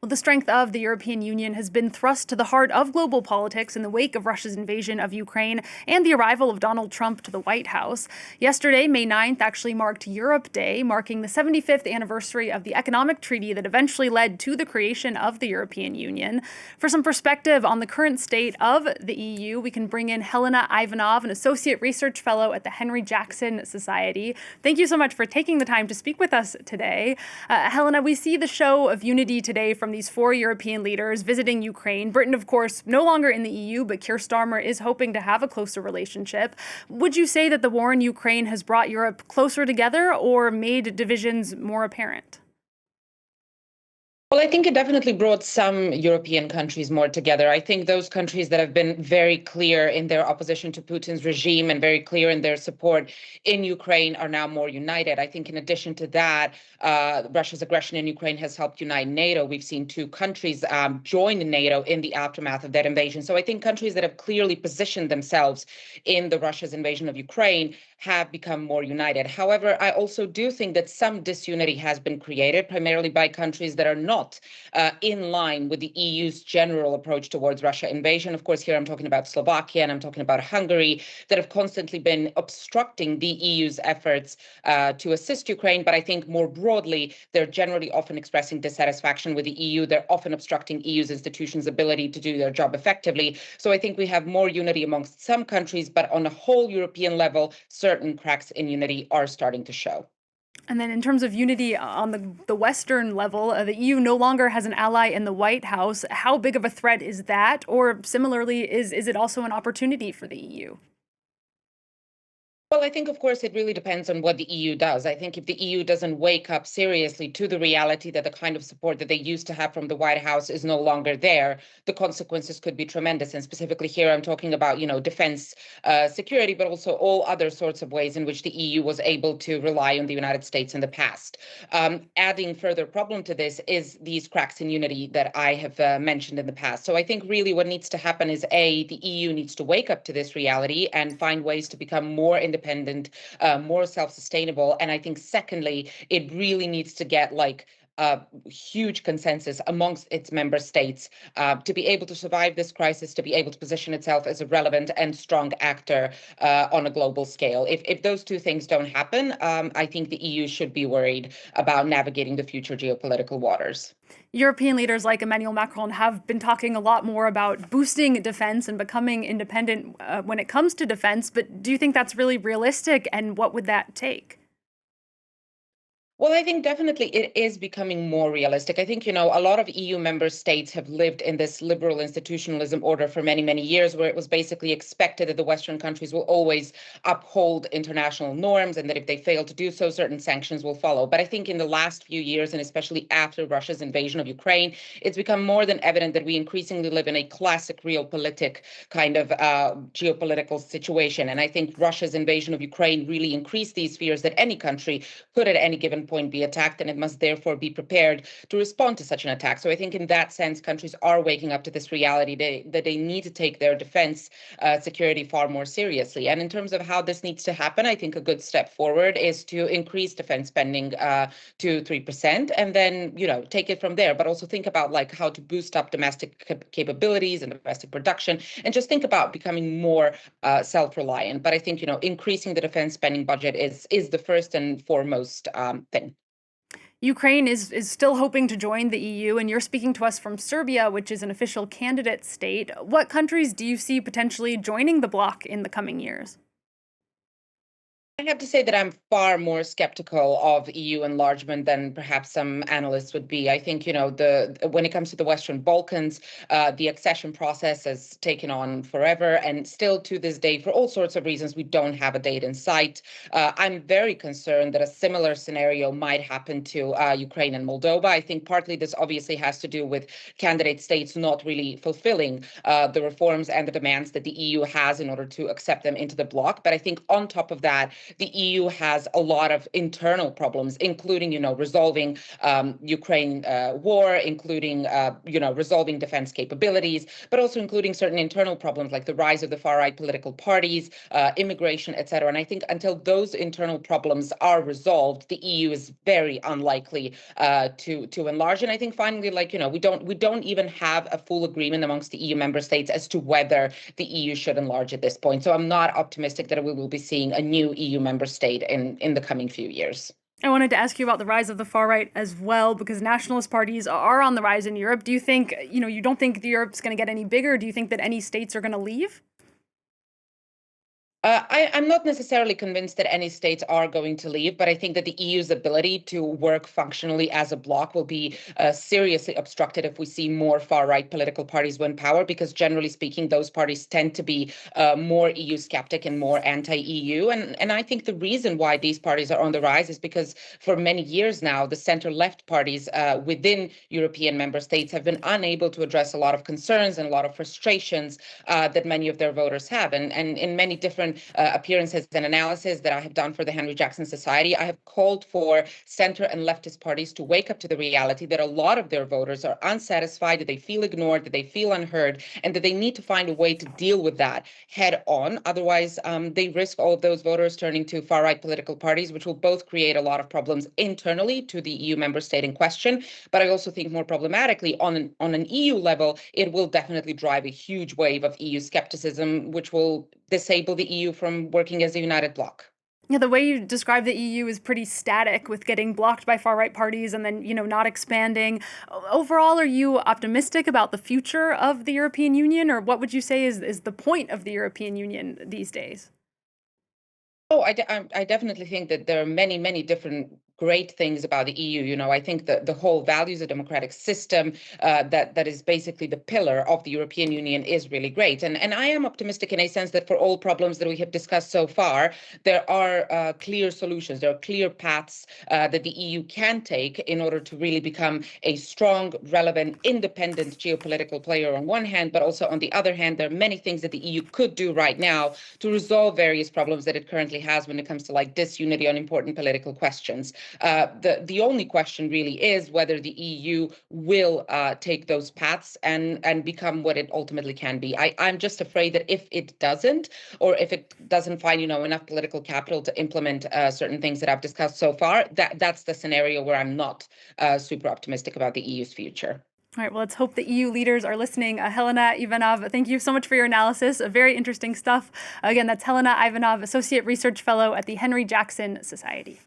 Well, the strength of the European Union has been thrust to the heart of global politics in the wake of Russia's invasion of Ukraine and the arrival of Donald Trump to the White House. Yesterday, May 9th, actually marked Europe Day, marking the 75th anniversary of the economic treaty that eventually led to the creation of the European Union. For some perspective on the current state of the EU, we can bring in Helena Ivanov, an associate research fellow at the Henry Jackson Society. Thank you so much for taking the time to speak with us today. Helena, we see the show of unity today from these four European leaders visiting Ukraine. Britain, of course, no longer in the EU, but Keir Starmer is hoping to have a closer relationship. Would you say that the war in Ukraine has brought Europe closer together or made divisions more apparent? Well, I think it definitely brought some European countries more together. I think those countries that have been very clear in their opposition to Putin's regime and very clear in their support in Ukraine are now more united. I think in addition to that, Russia's aggression in Ukraine has helped unite NATO. We've seen two countries join NATO in the aftermath of that invasion. So I think countries that have clearly positioned themselves in the Russia's invasion of Ukraine have become more united. However, I also do think that some disunity has been created, primarily by countries that are not in line with the EU's general approach towards Russia invasion. Of course, here I'm talking about Slovakia and I'm talking about Hungary that have constantly been obstructing the EU's efforts to assist Ukraine. But I think more broadly, they're generally often expressing dissatisfaction with the EU. They're often obstructing EU's institutions' ability to do their job effectively. So I think we have more unity amongst some countries, but on a whole European level, certain cracks in unity are starting to show. And then, in terms of unity on the Western level, the EU no longer has an ally in the White House. How big of a threat is that? Or similarly, is it also an opportunity for the EU? Well, I think, of course, it really depends on what the EU does. I think if the EU doesn't wake up seriously to the reality that the kind of support that they used to have from the White House is no longer there, the consequences could be tremendous. And specifically here, I'm talking about, defense, security, but also all other sorts of ways in which the EU was able to rely on the United States in the past. Adding further problem to this is these cracks in unity that I have mentioned in the past. So I think really what needs to happen is, A, the EU needs to wake up to this reality and find ways to become more independent, more self-sustainable. And I think secondly, it really needs to get huge consensus amongst its member states to be able to survive this crisis, to be able to position itself as a relevant and strong actor on a global scale. If those two things don't happen, I think the EU should be worried about navigating the future geopolitical waters. European leaders like Emmanuel Macron have been talking a lot more about boosting defense and becoming independent when it comes to defense. But do you think that's really realistic? And what would that take? Well, I think definitely it is becoming more realistic. I think, a lot of EU member states have lived in this liberal institutionalism order for many, many years, where it was basically expected that the Western countries will always uphold international norms and that if they fail to do so, certain sanctions will follow. But I think in the last few years, and especially after Russia's invasion of Ukraine, it's become more than evident that we increasingly live in a classic realpolitik kind of geopolitical situation. And I think Russia's invasion of Ukraine really increased these fears that any country could at any given point be attacked, and it must therefore be prepared to respond to such an attack. So I think in that sense, countries are waking up to this reality that they need to take their defense security far more seriously. And in terms of how this needs to happen, I think a good step forward is to increase defense spending to 3%, and then take it from there. But also think about how to boost up domestic capabilities and domestic production, and just think about becoming more self-reliant. But I think increasing the defense spending budget is the first and foremost thing. Ukraine is still hoping to join the EU, and you're speaking to us from Serbia, which is an official candidate state. What countries do you see potentially joining the bloc in the coming years? I have to say that I'm far more skeptical of EU enlargement than perhaps some analysts would be. I think, when it comes to the Western Balkans, the accession process has taken on forever, and still to this day, for all sorts of reasons, we don't have a date in sight. I'm very concerned that a similar scenario might happen to Ukraine and Moldova. I think partly this obviously has to do with candidate states not really fulfilling the reforms and the demands that the EU has in order to accept them into the bloc. But I think on top of that, the EU has a lot of internal problems, including, resolving Ukraine war, including, resolving defense capabilities, but also including certain internal problems like the rise of the far-right political parties, immigration, etc. And I think until those internal problems are resolved, the EU is very unlikely to enlarge. And I think finally, we don't even have a full agreement amongst the EU member states as to whether the EU should enlarge at this point. So I'm not optimistic that we will be seeing a new EU member state in the coming few years. I wanted to ask you about the rise of the far right as well, because nationalist parties are on the rise in Europe. Do you think, you don't think Europe's going to get any bigger? Do you think that any states are going to leave? I'm not necessarily convinced that any states are going to leave, but I think that the EU's ability to work functionally as a bloc will be seriously obstructed if we see more far-right political parties win power, because generally speaking, those parties tend to be more EU skeptic and more anti-EU. And I think the reason why these parties are on the rise is because for many years now, the center-left parties within European member states have been unable to address a lot of concerns and a lot of frustrations that many of their voters have. And in many different appearances and analysis that I have done for the Henry Jackson Society, I have called for center and leftist parties to wake up to the reality that a lot of their voters are unsatisfied, that they feel ignored, that they feel unheard, and that they need to find a way to deal with that head on. Otherwise, they risk all of those voters turning to far-right political parties, which will both create a lot of problems internally to the EU member state in question. But I also think more problematically, on an EU level, it will definitely drive a huge wave of EU skepticism, which will disable the EU from working as a united bloc. Yeah, the way you describe the EU is pretty static, with getting blocked by far-right parties and then, not expanding. Overall, are you optimistic about the future of the European Union, or what would you say is the point of the European Union these days? Oh, I definitely think that there are many, many different great things about the EU. I think that the whole values a democratic system that is basically the pillar of the European Union is really great. And I am optimistic in a sense that for all problems that we have discussed so far, there are clear solutions. There are clear paths that the EU can take in order to really become a strong, relevant, independent geopolitical player on one hand, but also on the other hand, there are many things that the EU could do right now to resolve various problems that it currently has when it comes to disunity on important political questions. The only question really is whether the EU will take those paths and become what it ultimately can be. I'm just afraid that if it doesn't, or if it doesn't find enough political capital to implement certain things that I've discussed so far, that's the scenario where I'm not super optimistic about the EU's future. All right, well, let's hope the EU leaders are listening. Helena Ivanov, thank you so much for your analysis. Very interesting stuff. Again, that's Helena Ivanov, Associate Research Fellow at the Henry Jackson Society.